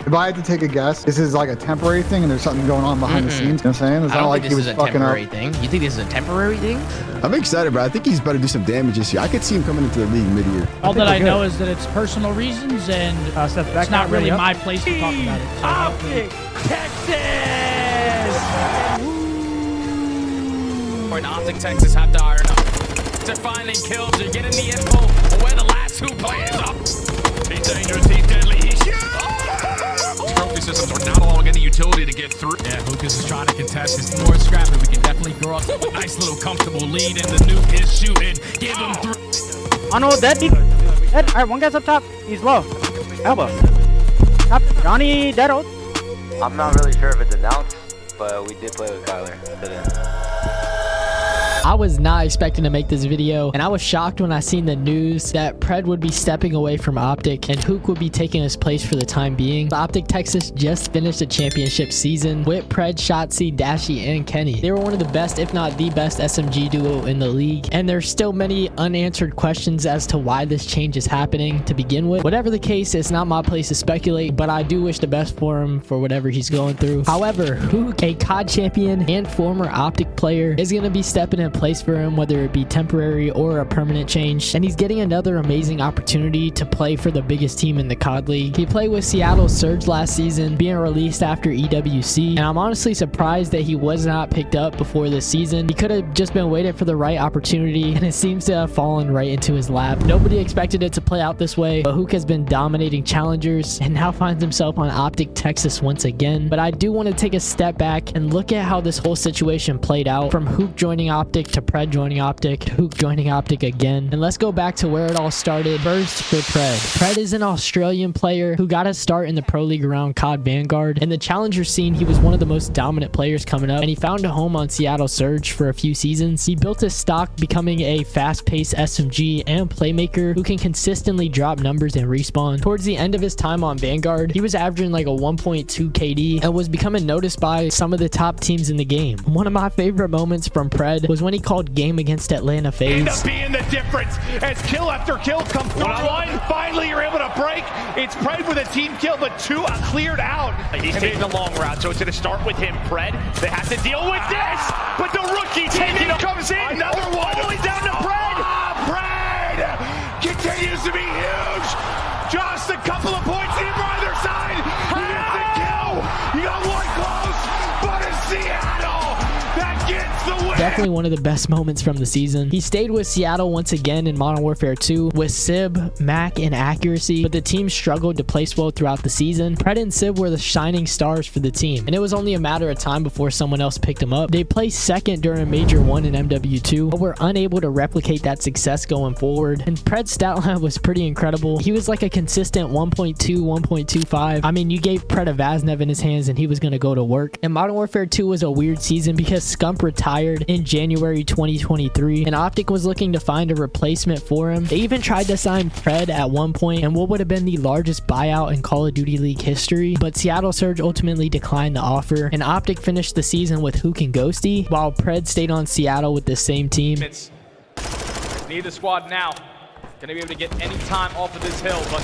If I had to take a guess, this is like a temporary thing and there's something going on behind the scenes. You know what I'm saying? It's I don't not like think he this was is a fucking temporary up. thing. You think this is a temporary thing? I'm excited, bro. I think he's about to do some damage this year. I could see him coming into the league mid-year. All that I know is that it's personal reasons, and it's not really my place to talk about it. OpTic Texas! When OpTic Texas have to iron up. They're finding kills. They're getting the info on where the last two players are. He's dangerous. He's deadly. He's huge. Trophy systems are not allowing any utility to get through. Yeah, Huke is trying to contest. It's more scrappy. We can definitely grow up a nice little comfortable lead, and the nuke is shooting. Give him through. Oh no, dead. All right, one guy's up top. He's low. Elbow. Top. Johnny dead ult. I'm not really sure if it's announced, but we did play with Kyler today. I was not expecting to make this video, and I was shocked when I seen the news that Pred would be stepping away from OpTic and Huke would be taking his place for the time being. OpTic Texas just finished a championship season with Pred, Shotzi, Dashy, and Kenny. They were one of the best, if not the best, SMG duo in the league, and there's still many unanswered questions as to why this change is happening to begin with. Whatever the case, it's not my place to speculate, but I do wish the best for him for whatever he's going through. However, Huke, a COD champion and former OpTic player, is going to be stepping in place for him, whether it be temporary or a permanent change, and he's getting another amazing opportunity to play for the biggest team in the COD League. He played with Seattle Surge last season, being released after EWC, and I'm honestly surprised that he was not picked up before this season. He could have just been waiting for the right opportunity, and it seems to have fallen right into his lap. Nobody expected it to play out this way, but Huke has been dominating challengers and now finds himself on OpTic Texas once again. But I do want to take a step back and look at how this whole situation played out, from Huke joining OpTic to Pred joining OpTic, Huke joining OpTic again. And let's go back to where it all started. First, for Pred. Pred is an Australian player who got a start in the Pro League around COD Vanguard. In the challenger scene, he was one of the most dominant players coming up, and he found a home on Seattle Surge for a few seasons. He built his stock, becoming a fast-paced SMG and playmaker who can consistently drop numbers and respawn. Towards the end of his time on Vanguard, he was averaging like a 1.2 KD and was becoming noticed by some of the top teams in the game. One of my favorite moments from Pred was when he called game against Atlanta FaZe. End up being the difference as kill after kill come through. One, finally you're able to break. It's Pred with a team kill, but two are cleared out. He's taking the long route, so it's going to start with him, Pred. They have to deal with this, but the rookie taking it comes in. Another one. All the way down to Pred. Pred continues to be huge. Just a couple of points in for either side. He gets the kill. You got one close, but it's Seattle that gets the win. Definitely one of the best moments from the season. He stayed with Seattle once again in Modern Warfare 2 with Sib, Mac, and Accuracy, but the team struggled to place well throughout the season. Pred and Sib were the shining stars for the team, and it was only a matter of time before someone else picked them up. They placed second during Major 1 in MW2, but were unable to replicate that success going forward, and Pred's stat line was pretty incredible. He was like a consistent 1.2, 1.25. I mean, you gave Pred a Vaznev in his hands and he was going to go to work. And Modern Warfare 2 was a weird season because Scump retired in January 2023, and OpTic was looking to find a replacement for him. They even tried to sign Pred at one point in what would have been the largest buyout in Call of Duty League history, but Seattle Surge ultimately declined the offer, and OpTic finished the season with Huke and Ghosty, while Pred stayed on Seattle with the same team. Need the squad now. Gonna be able to get any time off of this hill, but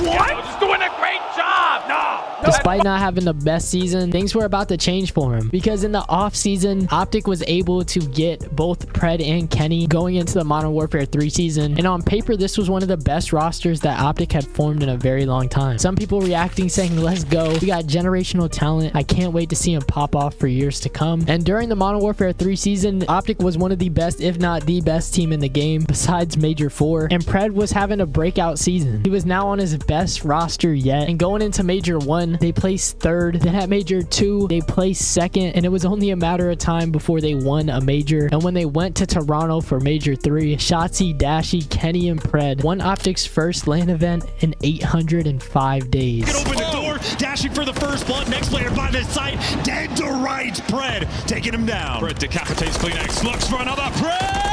what? Just doing a great job. No. Despite not having the best season, things were about to change for him, because in the off season, OpTic was able to get both Pred and Kenny going into the Modern Warfare 3 season, and on paper, this was one of the best rosters that OpTic had formed in a very long time. Some people reacting saying, let's go, we got generational talent, I can't wait to see him pop off for years to come. And during the Modern Warfare 3 season, OpTic was one of the best, if not the best team in the game besides Major 4, and Pred was having a breakout season. He was now on his best roster yet, and going into Major 1, they placed third. Then at Major 2, they placed second, and it was only a matter of time before they won a Major. And when they went to Toronto for Major 3, Shotzi, Dashy, Kenny, and Pred won OpTic's first LAN event in 805 days. Get open the door, dashing for the first blood. Next player by the side, dead to right. Pred taking him down. Pred decapitates Kleenex, looks for another. Pred!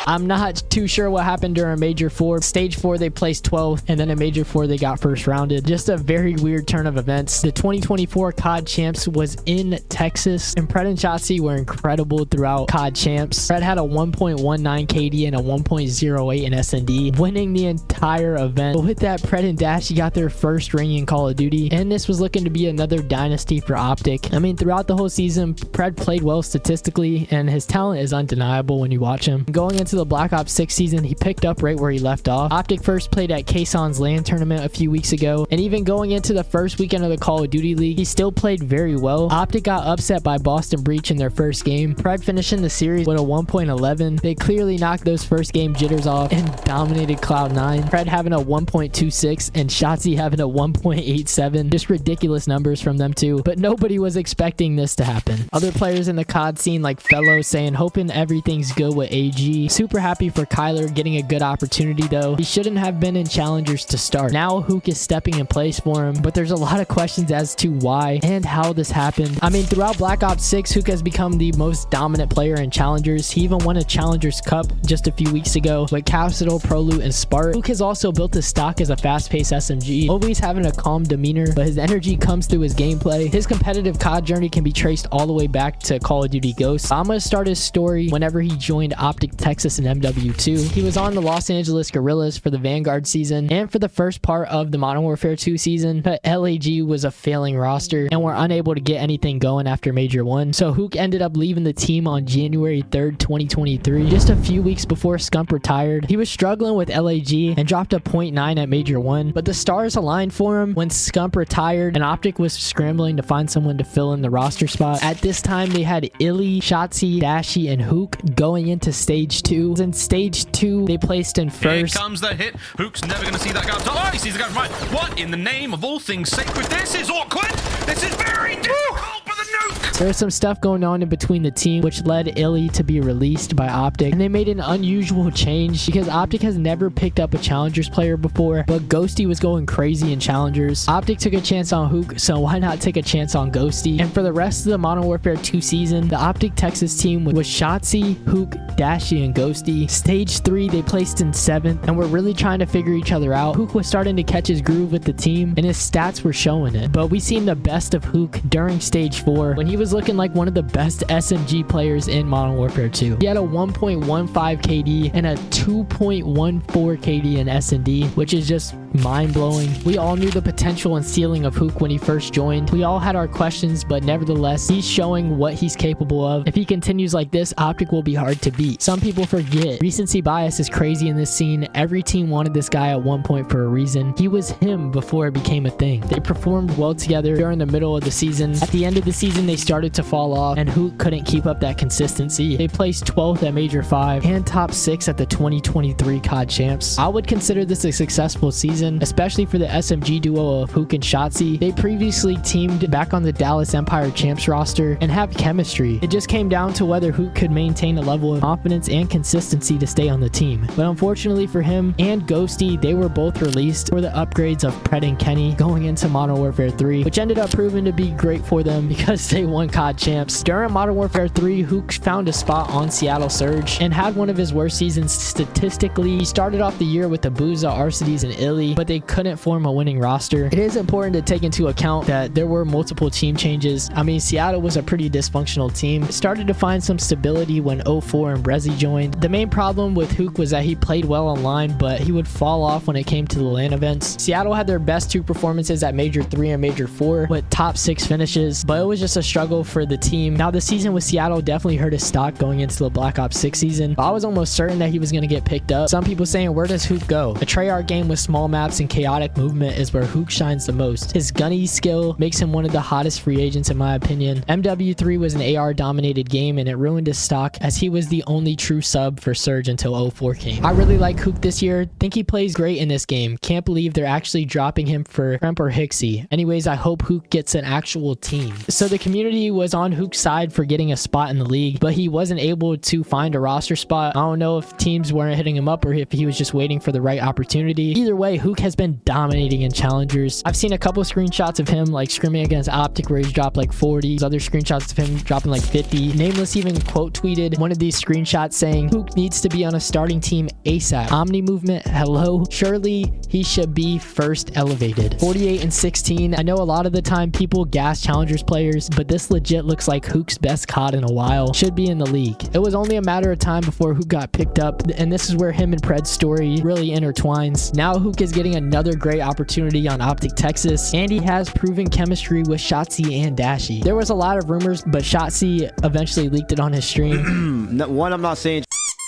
I'm not too sure what happened during Major 4. Stage 4, they placed 12th, and then in Major 4, they got first rounded. Just a very weird turn of events. The 2024 COD Champs was in Texas, and Pred and Shotzi were incredible throughout COD Champs. Pred had a 1.19 KD and a 1.08 in SND, winning the entire event. But with that, Pred and Dashy got their first ring in Call of Duty, and this was looking to be another dynasty for OpTic. I mean, throughout the whole season, Pred played well statistically, and his talent is undeniable when you watch him. Going into the Black Ops 6 season, he picked up right where he left off. OpTic first played at Kayson's LAN tournament a few weeks ago, and even going into the first weekend of the Call of Duty League, he still played very well. OpTic got upset by Boston Breach in their first game. Pred finishing the series with a 1.11. They clearly knocked those first game jitters off and dominated Cloud9. Pred having a 1.26 and Shotzi having a 1.87. Just ridiculous numbers from them two, but nobody was expecting this to happen. Other players in the COD scene like Fellow saying, hoping everything's good with AG. Super happy for Kyler getting a good opportunity though. He shouldn't have been in challengers to start. Now Huke is stepping in place for him, but there's a lot of questions as to why and how this happened. I mean, throughout Black Ops 6, Huke has become the most dominant player in challengers. He even won a Challengers Cup just a few weeks ago with Capsule, Proloot, and Spart. Huke has also built his stock as a fast-paced SMG, always having a calm demeanor, but his energy comes through his gameplay. His competitive COD journey can be traced all the way back to Call of Duty Ghosts. I'm gonna start his story whenever he joined OpTic Texas in MW2. He was on the Los Angeles Guerrillas for the Vanguard season and for the first part of the Modern Warfare 2 season, but LAG was a failing roster and were unable to get anything going after Major 1. So Huke ended up leaving the team on January 3rd, 2023, just a few weeks before Scump retired. He was struggling with LAG and dropped a 0.9 at Major 1, but the stars aligned for him when Scump retired and OpTic was scrambling to find someone to fill in the roster spot. At this time, they had Illy, Shotzi, Dashy, and Huke going into Stage 2. In Stage 2, they placed in first. Here comes the hit. Huke's never going to see that guy. Oh, he sees the guy from right. What in the name of all things sacred? This is awkward. This is very difficult for the nuke. There was some stuff going on in between the team, which led Illy to be released by OpTic, and they made an unusual change because OpTic has never picked up a Challengers player before, but Ghosty was going crazy in Challengers. OpTic took a chance on Huke, so why not take a chance on Ghosty? And for the rest of the Modern Warfare 2 season, the OpTic Texas team was Shotzi, Huke, Dashy, and Ghosty. Stage 3, they placed in 7th, and were really trying to figure each other out. Huke was starting to catch his groove with the team, and his stats were showing it. But we seen the best of Huke during Stage 4, when he was looking like one of the best SMG players in Modern Warfare 2. He had a 1.15 KD and a 2.14 KD in SND, which is just mind-blowing. We all knew the potential and ceiling of Huke when he first joined. We all had our questions, but nevertheless, he's showing what he's capable of. If he continues like this, OpTic will be hard to beat. Some people forget. Recency bias is crazy in this scene. Every team wanted this guy at one point for a reason. He was him before it became a thing. They performed well together during the middle of the season. At the end of the season, they started to fall off, and Huke couldn't keep up that consistency. They placed 12th at Major 5 and top 6 at the 2023 COD Champs. I would consider this a successful season, especially for the SMG duo of Huke and Shotzi. They previously teamed back on the Dallas Empire Champs roster and have chemistry. It just came down to whether Huke could maintain a level of confidence and consistency to stay on the team. But unfortunately for him and Ghosty, they were both released for the upgrades of Pred and Kenny going into Modern Warfare 3, which ended up proving to be great for them because they won COD Champs. During Modern Warfare 3, Huke found a spot on Seattle Surge and had one of his worst seasons statistically. He started off the year with the Booza, Arcides, and Illy, but they couldn't form a winning roster. It is important to take into account that there were multiple team changes. I mean, Seattle was a pretty dysfunctional team. It started to find some stability when 04 and Brezzy joined. The main problem with Huke was that he played well online, but he would fall off when it came to the LAN events. Seattle had their best 2 performances at Major 3 and Major 4 with top 6 finishes, but it was just a struggle for the team. Now, the season with Seattle definitely hurt his stock going into the Black Ops 6 season, but I was almost certain that he was going to get picked up. Some people saying, where does Huke go? A Treyarch game with small maps and chaotic movement is where Huke shines the most. His gunny skill makes him one of the hottest free agents in my opinion. MW3 was an AR dominated game and it ruined his stock as he was the only true sub for Surge until 04 came. I really like Huke this year. Think he plays great in this game. Can't believe they're actually dropping him for Kremp or Hixie. Anyways, I hope Huke gets an actual team. So the community Huke was on Huke's side for getting a spot in the league, but he wasn't able to find a roster spot. I don't know if teams weren't hitting him up or if he was just waiting for the right opportunity. Either way, Huke has been dominating in challengers. I've seen a couple screenshots of him like scrimming against OpTic where he's dropped like 40. Other screenshots of him dropping like 50. Nameless even quote tweeted one of these screenshots saying Huke needs to be on a starting team ASAP. Omni movement, hello. Surely he should be first elevated. 48 and 16. I know a lot of the time people gas challengers players, but this legit looks like Huke's best COD in a while. Should be in the league. It was only a matter of time before Huke got picked up, and this is where him and Pred's story really intertwines. Now Huke is getting another great opportunity on OpTic Texas, and he has proven chemistry with Shotzi and Dashy. There was a lot of rumors, but Shotzi eventually leaked it on his stream. One, I'm not saying,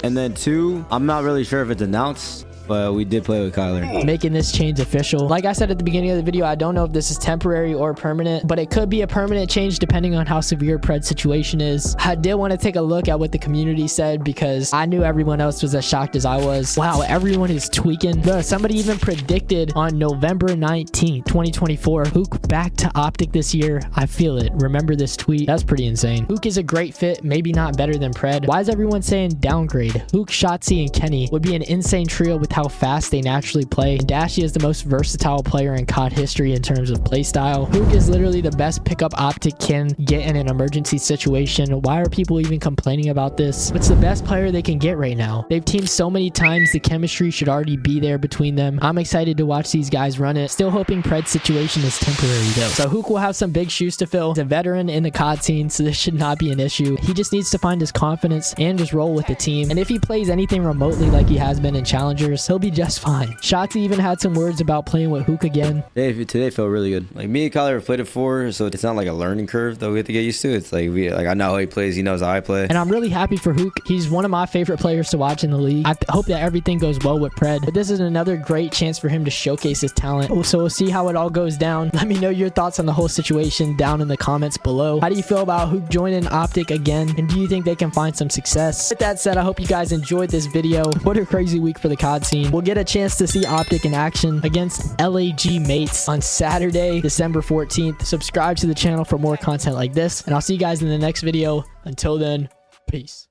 and then two, I'm not really sure if it's announced, but we did play with Kyler. Making this change official. Like I said at the beginning of the video, I don't know if this is temporary or permanent, but it could be a permanent change depending on how severe Pred's situation is. I did want to take a look at what the community said because I knew everyone else was as shocked as I was. Wow, everyone is tweaking. Somebody even predicted on November 19th, 2024, Huke back to OpTic this year. I feel it. Remember this tweet? That's pretty insane. Huke is a great fit, maybe not better than Pred. Why is everyone saying downgrade? Huke, Shotzi, and Kenny would be an insane trio with how fast they naturally play. And Dashy is the most versatile player in COD history in terms of playstyle. Huke is literally the best pickup OpTic can get in an emergency situation. Why are people even complaining about this? It's the best player they can get right now. They've teamed so many times, the chemistry should already be there between them. I'm excited to watch these guys run it. Still hoping Pred's situation is temporary though. So Huke will have some big shoes to fill. He's a veteran in the COD scene, so this should not be an issue. He just needs to find his confidence and just roll with the team. And if he plays anything remotely like he has been in challengers, he'll be just fine. Shotzi even had some words about playing with Huke again. Today felt really good. Like me and Kyler have played it before, so it's not like a learning curve that we have to get used to. It's like I know how he plays, he knows how I play. And I'm really happy for Huke. He's one of my favorite players to watch in the league. I hope that everything goes well with Pred, but this is another great chance for him to showcase his talent. So we'll see how it all goes down. Let me know your thoughts on the whole situation down in the comments below. How do you feel about Huke joining OpTic again, and do you think they can find some success? With that said, I hope you guys enjoyed this video. What a crazy week for the COD scene. We'll get a chance to see OpTic in action against LAG mates on Saturday, December 14th. Subscribe to the channel for more content like this, and I'll see you guys in the next video. Until then, peace.